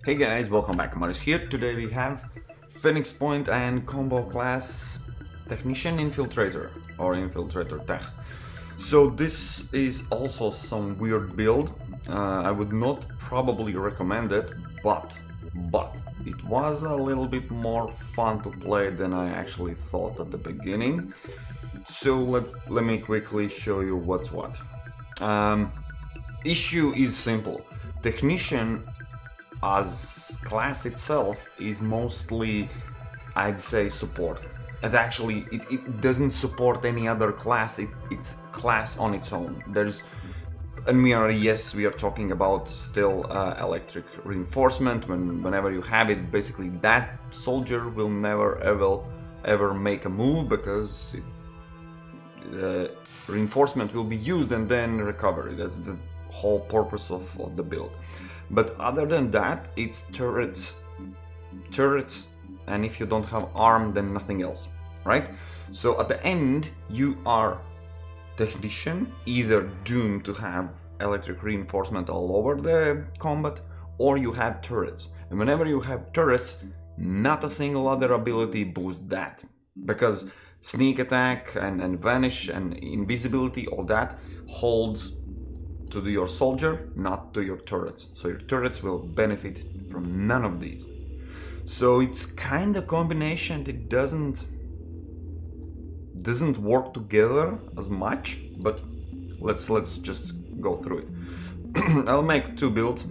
Hey guys, welcome back. Marius here. Today we have Phoenix Point and Combo Class Technician Infiltrator or Infiltrator Tech. So this is also some weird build. I would not probably recommend it, but it was a little bit more fun to play than I actually thought at the beginning. So let me quickly show you what's what. Issue is simple. Technician as class itself is mostly, I'd say, support. And actually it doesn't support any other class. It's class on its own. And we are talking about still electric reinforcement. Whenever you have it, basically that soldier will never ever make a move because reinforcement will be used and then recovery. That's the whole purpose of the build. But other than that, it's turrets, and if you don't have arm, then nothing else, right? So at the end, you are technician, either doomed to have electric reinforcement all over the combat, or you have turrets. And whenever you have turrets, not a single other ability boosts that, because sneak attack and vanish and invisibility, all that holds to your soldier, not to your turrets. So your turrets will benefit from none of these. So it's kind of combination. It doesn't work together as much, but let's just go through it. I'll make two builds.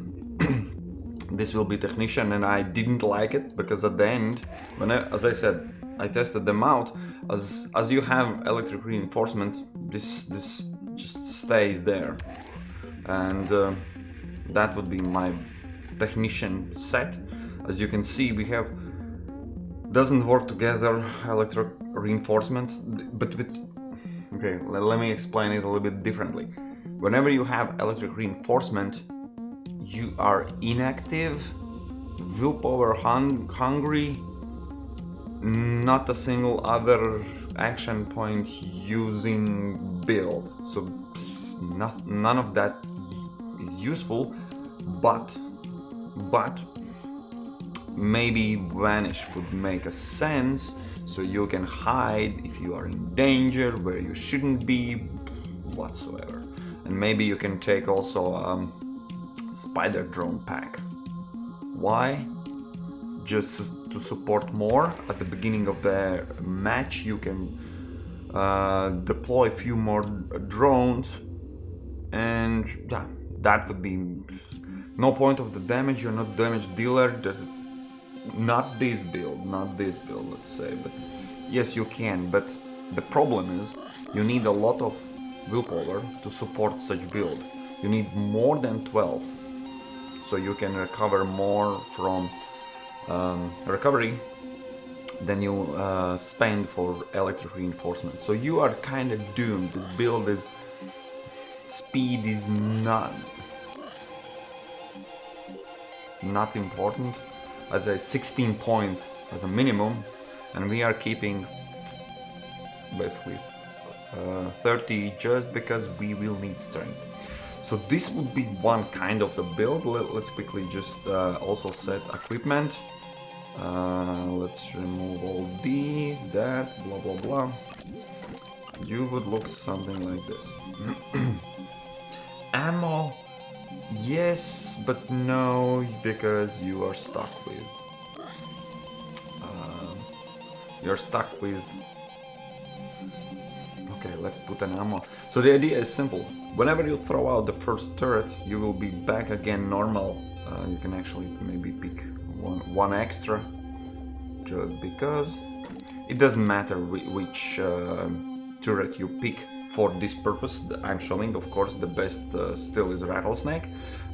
This will be technician, and I didn't like it because at the end, as I said, I tested them out. As you have electric reinforcement, this just stays there. And that would be my technician set. As you can see, we have doesn't work together electric reinforcement, but okay, let me explain it a little bit differently. Whenever you have electric reinforcement, you are inactive, willpower hungry, not a single other action point using build. So none of that is useful, but maybe vanish would make a sense, so you can hide if you are in danger where you shouldn't be whatsoever. And maybe you can take also spider drone pack. Why? Just to support more at the beginning of the match. You can deploy a few more drones, and yeah, that would be no point of the damage. You're not damage dealer. That's not this build, let's say. But yes, you can. But the problem is you need a lot of willpower to support such build. You need more than 12, so you can recover more from recovery than you spend for electric reinforcement. So you are kind of doomed. This build is speed is not important. I'd say 16 points as a minimum, and we are keeping basically 30 just because we will need strength. So this would be one kind of the build. Let's quickly just also set equipment. Let's remove all these, that, blah blah blah. You would look something like this. Ammo, yes, but no, because you are stuck with okay, let's put an ammo. So the idea is simple. Whenever you throw out the first turret, you will be back again normal. You can actually maybe pick one extra, just because it doesn't matter which turret you pick for this purpose. I'm showing, of course, the best still is rattlesnake,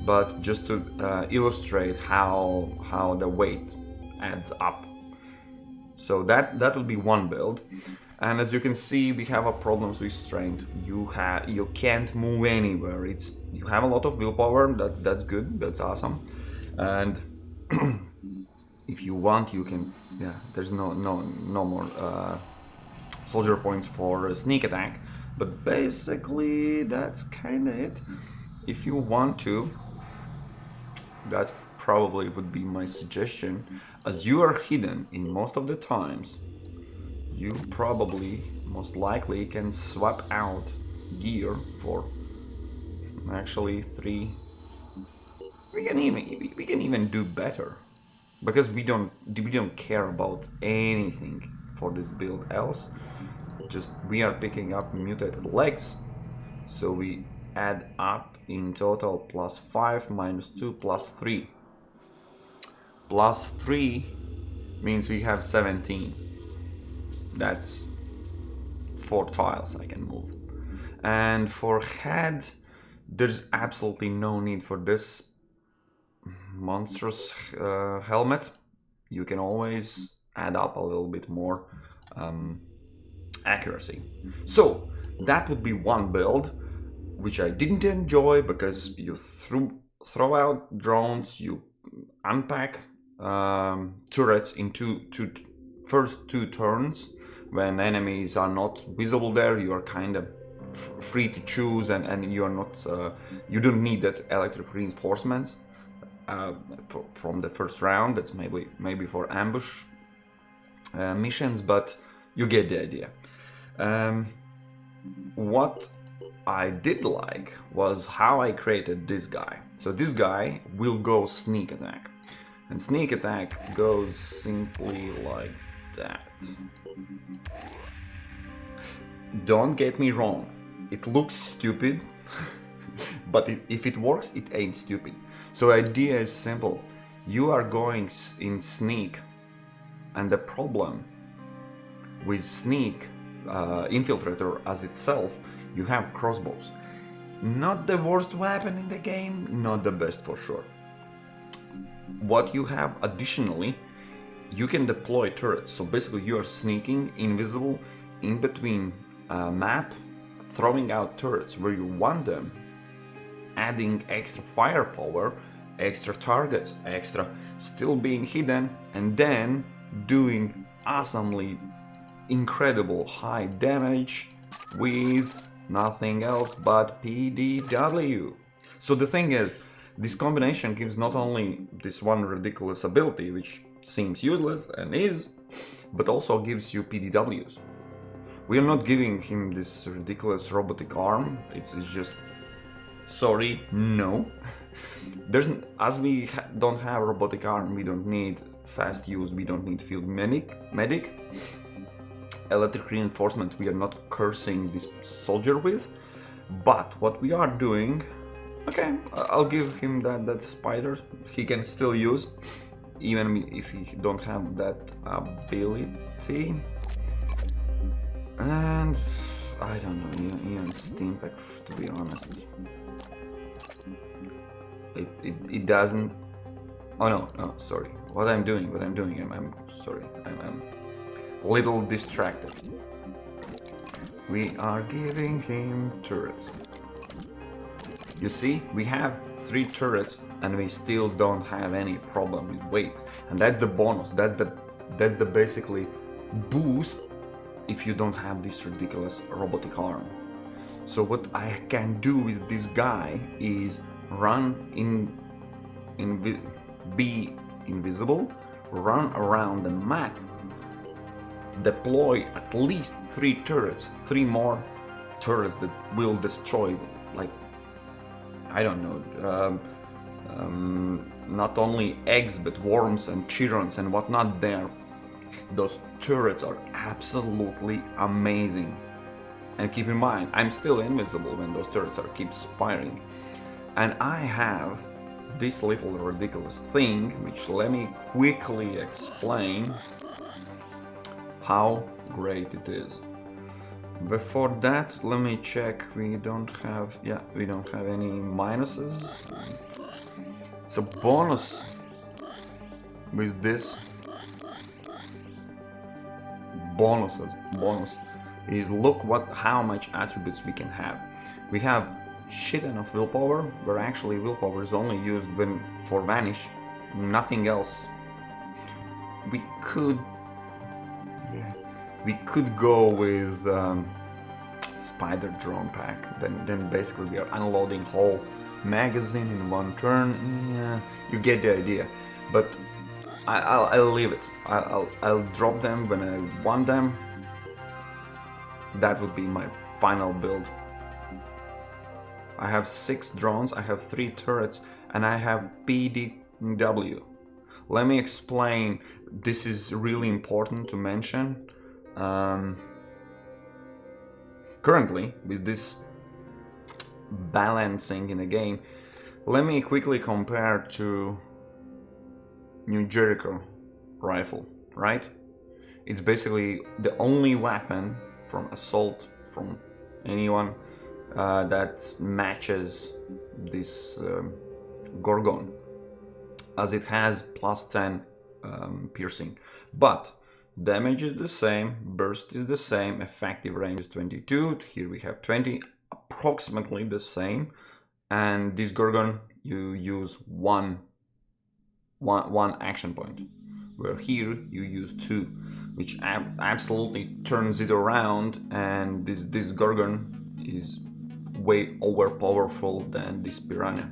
but just to illustrate how the weight adds up. So that would be one build. And as you can see, we have a problems with strength. You can't move anywhere. You have a lot of willpower. That's good. That's awesome. And if you want, you can. Yeah, there's no more soldier points for sneak attack. But basically, that's kind of it. If you want to, That probably would be my suggestion. As you are hidden in most of the times, you probably, most likely, can swap out gear for actually 3. We can even do better, because we don't care about anything for this build else. Just we are picking up mutated legs, so we add up in total +5 -2 +3. +3 means we have 17. That's 4 tiles I can move. And for head, there's absolutely no need for this monstrous helmet. You can always add up a little bit more accuracy. So that would be one build, which I didn't enjoy because you throw out drones, you unpack turrets in first two turns. When enemies are not visible there, you are kind of free to choose, and you are not you don't need that electric reinforcements from the first round. That's maybe for ambush missions, but you get the idea. What I did like was how I created this guy. So this guy will go sneak attack, and sneak attack goes simply like that. Don't get me wrong, it looks stupid, but if it works, it ain't stupid. So idea is simple. You are going in sneak, and the problem with sneak, infiltrator as itself, you have crossbows. Not the worst weapon in the game, not the best for sure. What you have additionally, you can deploy turrets. So basically you are sneaking invisible in between map, throwing out turrets where you want them, adding extra firepower, extra targets, extra still being hidden, and then doing awesomely incredible high damage with nothing else but PDW. So the thing is, this combination gives not only this one ridiculous ability, which seems useless and is, but also gives you PDWs. We are not giving him this ridiculous robotic arm. It's just, sorry, no. As we don't have robotic arm, we don't need fast use, we don't need field medic. Electric reinforcement we are not cursing this soldier with, but what we are doing, okay, I'll give him that spider he can still use, even if he don't have that ability. And I don't know, even Steampack, to be honest. It doesn't. Oh no, sorry. What I'm doing, I'm sorry. I'm a little distracted. We are giving him turrets. You see, we have 3 turrets and we still don't have any problem with weight. And that's the bonus. That's the basically boost if you don't have this ridiculous robotic arm. So what I can do with this guy is run be invisible, run around the map, deploy at least 3 turrets, 3 more turrets that will destroy, like, I don't know, not only eggs but worms and chirons and whatnot there. Those turrets are absolutely amazing. And keep in mind, I'm still invisible when those turrets keeps firing. And I have this little ridiculous thing, which let me quickly explain how great it is. Before that, let me check. We don't have any minuses. So bonus with this bonus is look how much attributes we can have. We have shit enough willpower, where actually willpower is only used for vanish, nothing else. We could go with spider drone pack. Then basically we are unloading whole magazine in one turn. Yeah, you get the idea. But I'll leave it. I'll drop them when I want them. That would be my final build. I have 6 drones, I have 3 turrets, and I have PDW. Let me explain. This is really important to mention. Currently, with this balancing in the game, let me quickly compare to New Jericho rifle, right? It's basically the only weapon from assault from anyone that matches this Gorgon, as it has plus 10 piercing, but damage is the same, burst is the same, effective range is 22, here we have 20, approximately the same, and this Gorgon you use one action point, where here you use 2, which absolutely turns it around, and this Gorgon is way over powerful than this Piranha.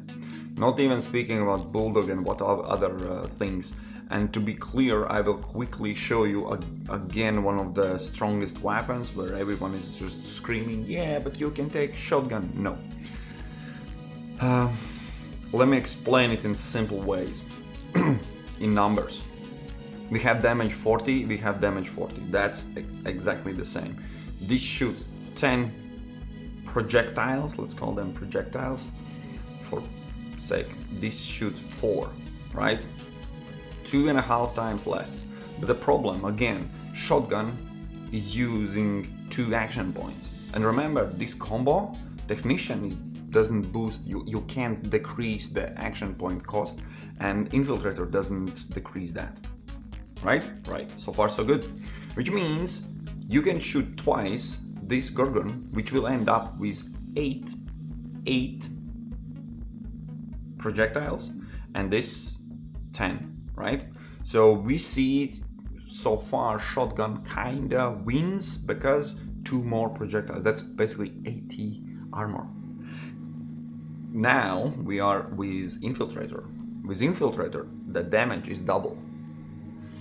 Not even speaking about Bulldog and what other things. And to be clear, I will quickly show you again one of the strongest weapons where everyone is just screaming, yeah, but you can take shotgun. No. Let me explain it in simple ways. In numbers. We have damage 40, we have damage 40. That's exactly the same. This shoots 10 projectiles, let's call them projectiles for sake. This shoots 4, right? 2.5 times less. But the problem, again, shotgun is using 2 action points. And remember, this combo, Technician doesn't boost, you can't decrease the action point cost, and Infiltrator doesn't decrease that. Right? Right. So far so good. Which means you can shoot twice this Gorgon, which will end up with 8 projectiles, and this 10, right? So we see so far shotgun kinda wins because 2 more projectiles. That's basically 80 armor. Now we are with Infiltrator. With Infiltrator, the damage is double.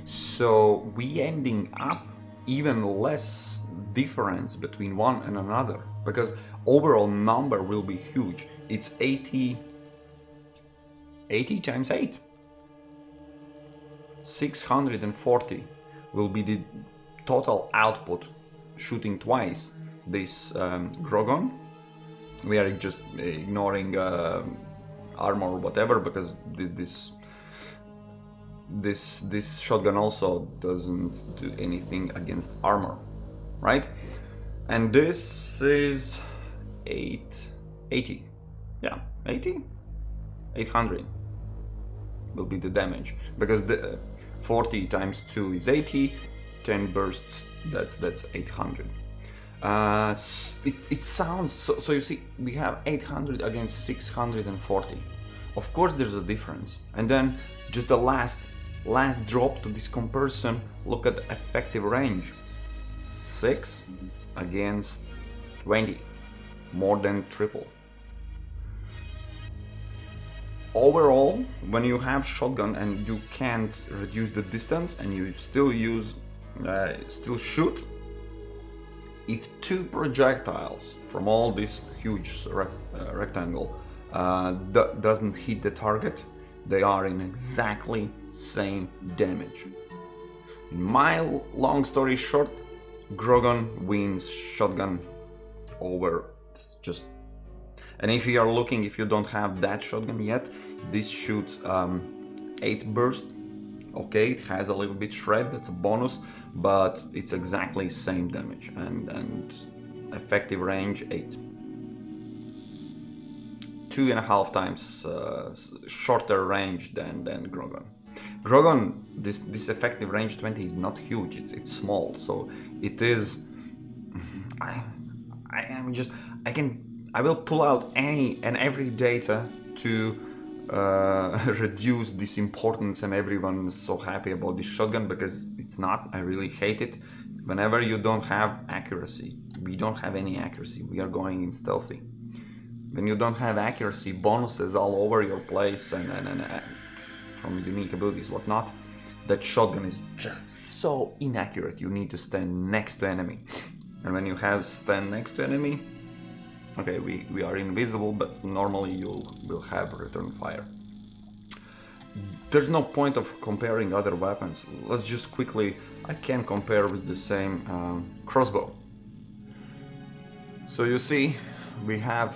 So we ending up even less difference between one and another, because overall number will be huge. It's 80 times 8. 640 will be the total output shooting twice this Gorgon. We are just ignoring armor or whatever, because this shotgun also doesn't do anything against armor, right? And this is 880. Yeah, 800 will be the damage, because the 40 times 2 is 80, 10 bursts, that's 800. It sounds so you see, we have 800 against 640. Of course there's a difference. And then just the last drop to this comparison, look at the effective range. 6 against 20, more than triple. Overall, when you have shotgun and you can't reduce the distance and you still shoot, if 2 projectiles from all this huge rectangle doesn't hit the target, they are in exactly same damage. In my long story short, Gorgon wins shotgun over just. And if you are looking, if you don't have that shotgun yet, this shoots 8 burst. Okay, it has a little bit shred, that's a bonus, but it's exactly same damage and effective range 8. 2.5 times shorter range than Gorgon. Gorgon, this effective range 20 is not huge, it's small, so it is. I will pull out any and every data to reduce this importance, and everyone's so happy about this shotgun, because it's not. I really hate it. Whenever you don't have accuracy, we don't have any accuracy, we are going in stealthy. when you don't have accuracy bonuses all over your place and from unique abilities, whatnot, that shotgun is just so inaccurate. You need to stand next to enemy. And when you have stand next to enemy, okay, we are invisible, but normally you will have return fire. There's no point of comparing other weapons. Let's just quickly, I can compare with the same crossbow. So you see, we have,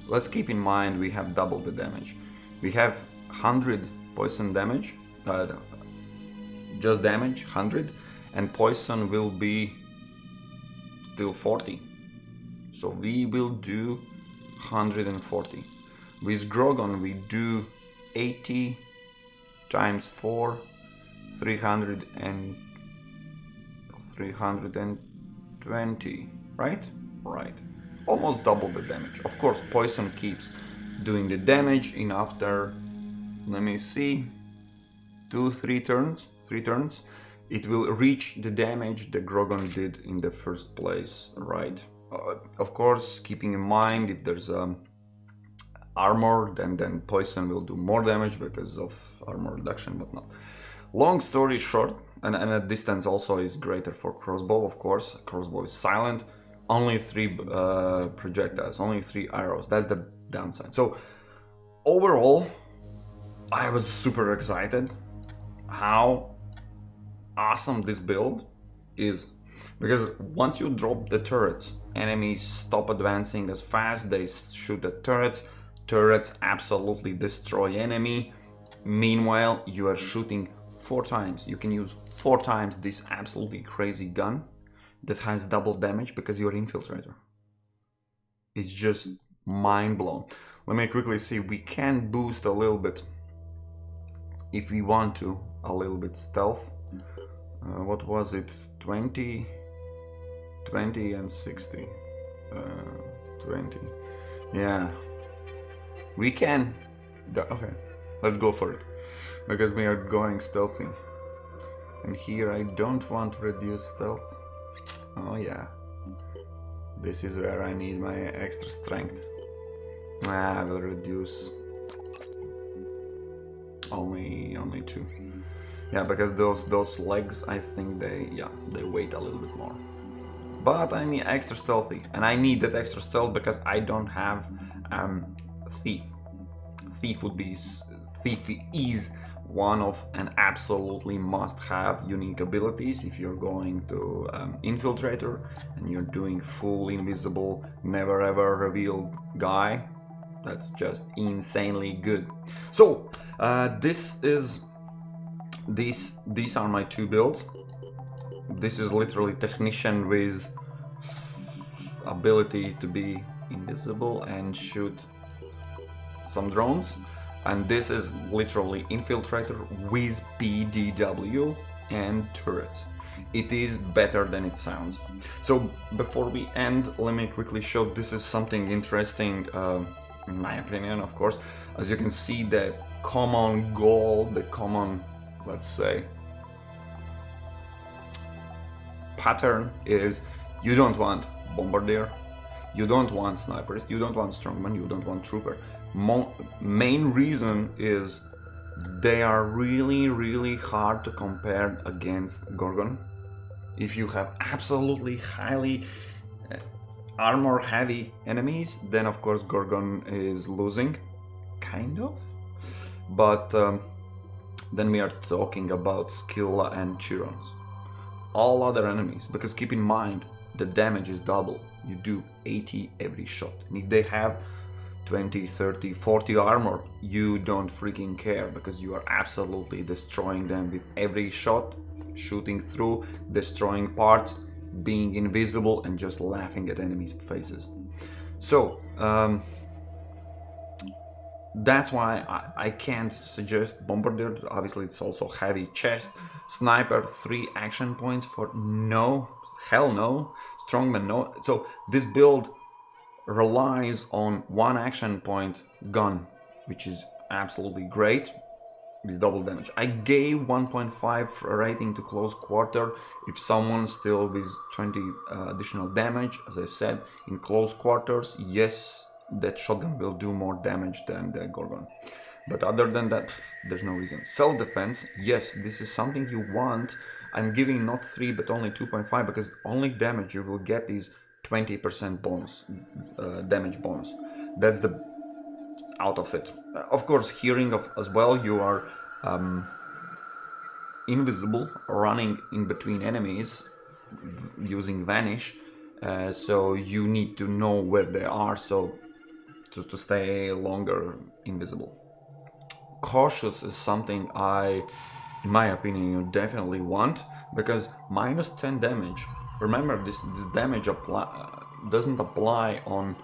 let's keep in mind we have double the damage. We have 100 poison damage, just damage, 100, and poison will be still 40. So we will do 140. With Grogon we do 80 times 4, 300 and 320, right? Right. Almost double the damage. Of course, poison keeps doing the damage in after, let me see, 3 turns. It will reach the damage the Grogon did in the first place, right? Of course, keeping in mind if there's armor, then poison will do more damage because of armor reduction, but not. Long story short, and a distance also is greater for crossbow, of course. Crossbow is silent, only 3 projectiles, only 3 arrows. That's the downside. So overall, I was super excited how awesome this build is, because once you drop the turrets, enemies stop advancing as fast. They shoot at turrets absolutely destroy enemy. Meanwhile, you are shooting 4 times. You can use 4 times this absolutely crazy gun that has double damage because you're Infiltrator. It's just mind blown. Let me quickly see. We can boost a little bit if we want to, a little bit stealth. What was it? 20 and 60. 20. Yeah. We can. Okay. Let's go for it. Because we are going stealthy. And here I don't want to reduce stealth. Oh yeah. This is where I need my extra strength. I will reduce only 2. Yeah, because those legs, I think they weight a little bit more. But I need extra stealthy, and I need that extra stealth because I don't have thief. Thief is one of an absolutely must-have unique abilities if you're going to Infiltrator and you're doing full invisible, never ever revealed guy. That's just insanely good. So these are my 2 builds. This is literally Technician with ability to be invisible and shoot some drones, and this is literally Infiltrator with PDW and turrets. It is better than it sounds. So before we end, let me quickly show, this is something interesting in my opinion, of course. As you can see, the common goal, the common, let's say, pattern is you don't want bombardier, you don't want snipers, you don't want strongman, you don't want trooper. Main reason is they are really hard to compare against Gorgon. If you have absolutely highly armor heavy enemies, then of course Gorgon is losing, kind of. But then we are talking about skill and Chirons. All other enemies, because keep in mind the damage is double. You do 80 every shot, and if they have 20, 30, 40 armor, you don't freaking care because you are absolutely destroying them with every shot, shooting through, destroying parts, being invisible, and just laughing at enemies' faces. So that's why I can't suggest Bombardier. Obviously it's also heavy chest. Sniper, 3 action points for no, hell no. Strongman, no. So this build relies on 1 action point gun, which is absolutely great with double damage. I gave 1.5 rating to close quarter if someone still with 20 additional damage. As I said, in close quarters, yes, that shotgun will do more damage than the Gorgon. But other than that, there's no reason. Self-defense, yes, this is something you want. I'm giving not 3 but only 2.5 because only damage you will get is 20% bonus, damage bonus. That's the out of it. Of course, hearing of as well, you are invisible, running in between enemies using vanish, so you need to know where they are, so to stay longer invisible. Cautious is something in my opinion, you definitely want, because minus 10 damage. Remember, this damage doesn't apply on.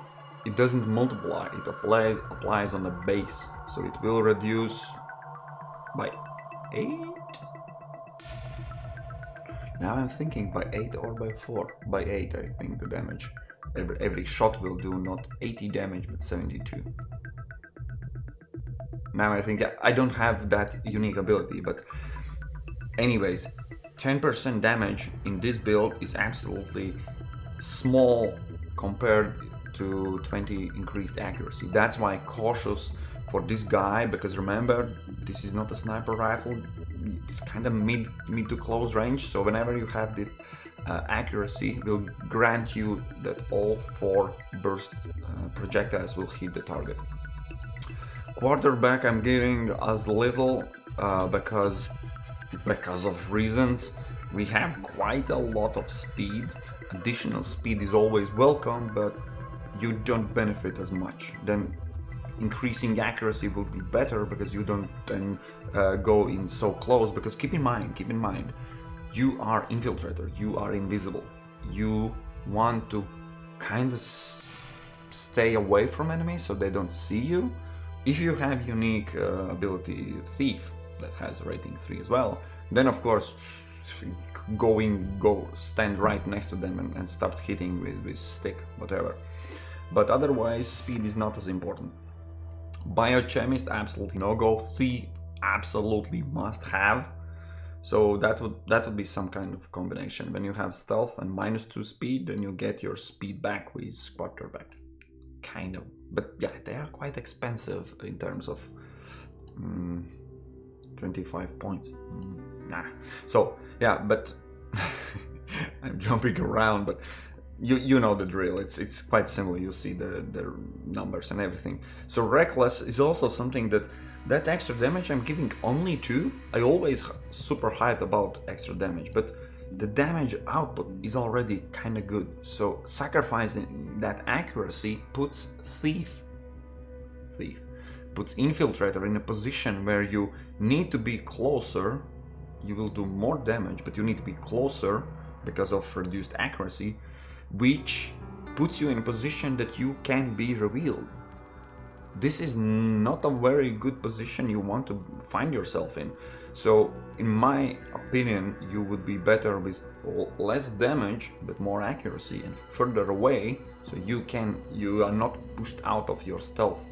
It doesn't multiply. It applies on the base, so it will reduce by 8. Now I'm thinking by 8 or by 4. By 8, I think the damage. Every shot will do not 80 damage, but 72. Now I think I don't have that unique ability, but anyways, 10% damage in this build is absolutely small compared to 20 increased accuracy. That's why cautious for this guy, because remember, this is not a sniper rifle, it's kind of mid to close range, so whenever you have this accuracy, will grant you that all 4 burst projectiles will hit the target. Quarterback I'm giving as little because of reasons. We have quite a lot of speed. Additional speed is always welcome, but you don't benefit as much. Then increasing accuracy will be better because you don't then go in so close, because keep in mind, you are infiltrator, you are invisible. You want to kind of stay away from enemies so they don't see you. If you have unique ability Thief that has rating 3 as well, then of course go stand right next to them and start hitting with stick, whatever. But otherwise, speed is not as important. Biochemist, absolutely no go. Thief, absolutely must have. So that would be some kind of combination. When you have stealth and -2 speed, then you get your speed back with quarterback. Kind of. But yeah, they are quite expensive in terms of 25 points. Nah. So yeah, but I'm jumping around, but you know the drill. It's quite simple. You see the numbers and everything. So reckless is also something that extra damage I'm giving only 2. I always super hyped about extra damage, but the damage output is already kind of good. So sacrificing that accuracy puts Thief puts Infiltrator in a position where you need to be closer. You will do more damage, but you need to be closer because of reduced accuracy, which puts you in a position that you can be revealed. This is not a very good position you want to find yourself in. So in my opinion, you would be better with less damage but more accuracy and further away, so you are not pushed out of your stealth.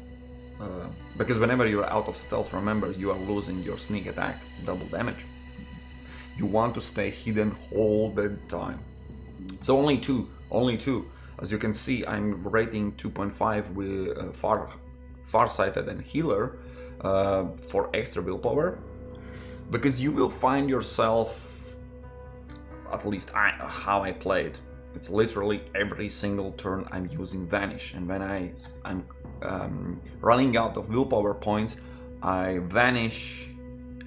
Because whenever you're out of stealth, remember, you are losing your sneak attack, double damage. You want to stay hidden all the time. So only two. As you can see, I'm rating 2.5 with farsighted and healer for extra willpower, because you will find yourself, at least how I play it, it's literally every single turn I'm using vanish, and when I'm running out of willpower points, I vanish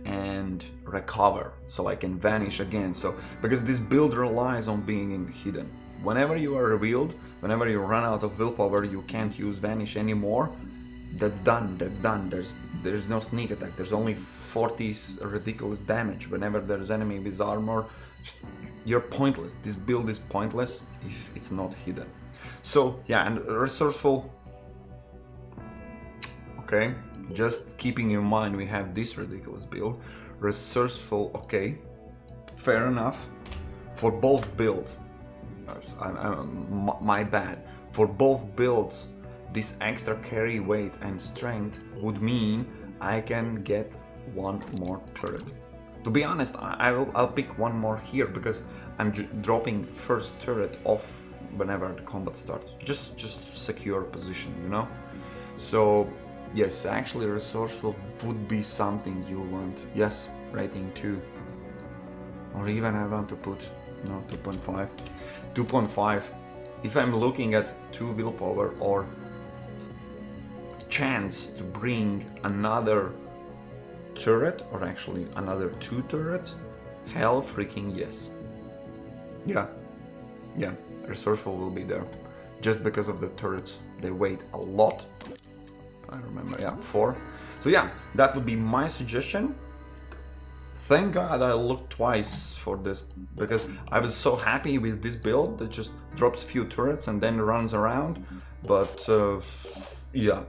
and recover, so I can vanish again. So because this build relies on being hidden, whenever you are revealed, whenever you run out of willpower, you can't use vanish anymore. That's done. There's no sneak attack. There's only 40 ridiculous damage. Whenever there's enemy with armor, you're pointless. This build is pointless if it's not hidden. So yeah, and resourceful. Okay, just keeping in mind we have this ridiculous build. Resourceful, okay, fair enough. For both builds, my bad. For both builds, this extra carry weight and strength would mean I can get 10% one more turret. To be honest, I'll pick one more here because I'm dropping first turret off whenever the combat starts. Just secure position, you know? So yes, actually resourceful would be something you want. Yes, rating 2. Or even I want to put, no, 2.5. 2.5. If I'm looking at 2 willpower or chance to bring another turret, or actually another 2 turrets, hell freaking yes. Yeah, resourceful will be there. Just because of the turrets, they weigh a lot. I remember, yeah, 4. So yeah, that would be my suggestion. Thank God I looked twice for this, because I was so happy with this build that just drops few turrets and then runs around. But yeah,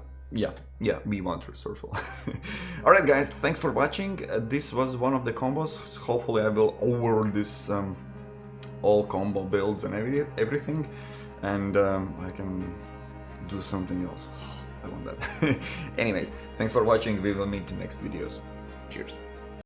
we want resourceful. Alright guys, thanks for watching. This was one of the combos. Hopefully I will over this all combo builds and everything, and I can do something else. I want that. Anyways, thanks for watching. We will meet in next videos. Cheers.